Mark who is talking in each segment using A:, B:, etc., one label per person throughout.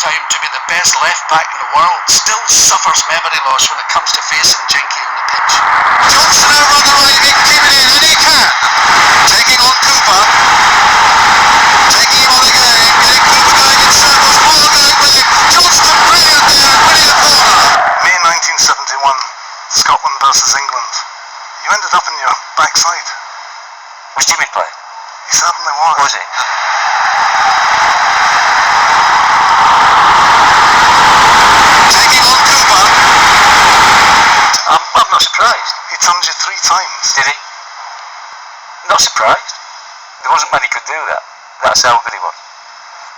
A: time to be the best left back in the world, still suffers memory loss when it comes to facing Jinky on the pitch.
B: Johnstone over on the right, he can keep it in, and he can. Taking on Cooper. Taking him on again, getting Cooper going in circles, ball going with him. Johnstone brilliant there, winning the corner. May 1971, Scotland versus England. You ended up in your backside.
C: Was Jimmy playing?
B: He certainly was.
C: Was he?
B: Taking on Cooper.
C: I'm not surprised.
B: He turned you 3 times.
C: Did he? Not surprised. There wasn't many could do that. That's how good he was.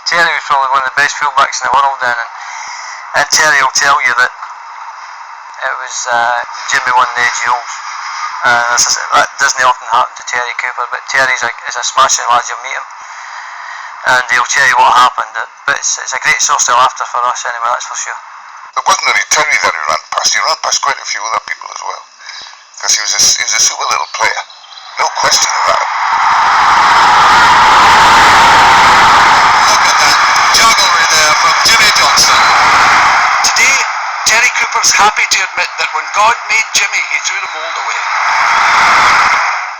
C: Terry was probably one of the best fullbacks in the world then, and Terry will tell you that it was Jimmy won the duels. That doesn't often happen to Terry Cooper, but Terry's is a smashing lad. You'll meet him and he'll tell you what happened. But it's a great source of laughter for us anyway, that's for sure.
B: It wasn't only Terry that he ran past quite a few other people as well. Because he was a super little player. No question about it. Look at that jugglery there from Jinky Johnstone.
A: Today, Terry Cooper's happy to admit that when God made Jimmy, he threw the mould away.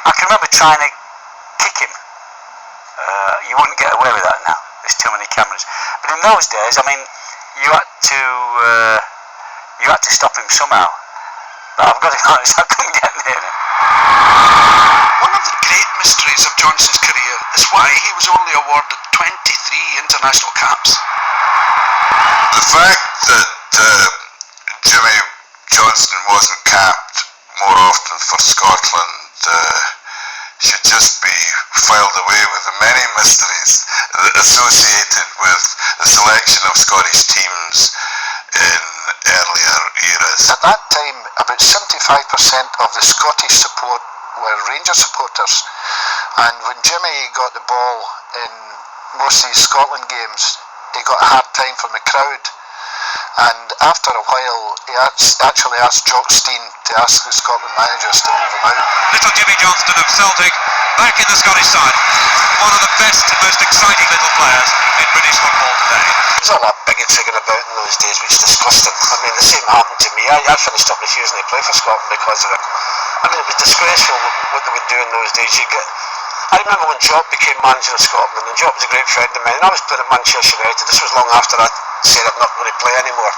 C: I can remember trying to kick him. You wouldn't get away with that now. There's too many cameras. But in those days, I mean, you had to stop him somehow. But I've got to be honest, I couldn't get near him.
A: One of the great mysteries of Johnston's career is why he was only awarded 23 international caps.
B: The fact that Jimmy Johnstone wasn't capped more often for Scotland should just be filed away with the many mysteries associated with the selection of Scottish teams in earlier eras.
D: At that time, about 75% of the Scottish support were Rangers supporters, and when Jimmy got the ball in most of these Scotland games, he got a hard time from the crowd, and after a while he actually asked Jock Stein to ask the Scotland managers to leave him out.
E: Little Jimmy Johnstone of Celtic, back in the Scottish side. One of the best and most exciting little players in British football today.
D: There's all that bigotry about in those days, which is disgusting. I mean, the same happened to me. I finished up refusing to play for Scotland because of it. I mean, it was disgraceful what they would do in those days. I remember when Jock became manager of Scotland, and Jock was a great friend of mine, and I was playing at Manchester United. This was long after I said I'm not going to play anymore.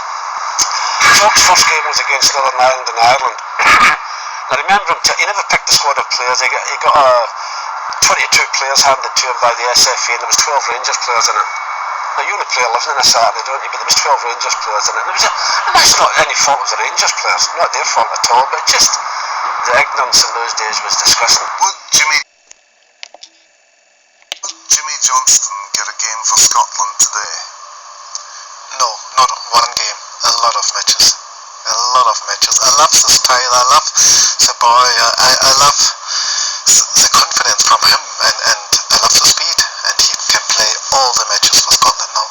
D: Jock's first game was against Northern Ireland in Ireland. I remember him, he never picked the squad of players. He got 22 players handed to him by the SFA, and there was 12 Rangers players in it. Now, you only play 11 on a Saturday, don't you? But there was 12 Rangers players in it. And that's not any fault of the Rangers players, not their fault at all, but just the ignorance in those days was disgusting.
B: Would Jimmy Johnstone get a game for Scotland today?
D: No, not one game. A lot of matches. A lot of matches. I love the style. I love the boy. I love the confidence from him, and I love the speed. And he can play all the matches for Scotland now.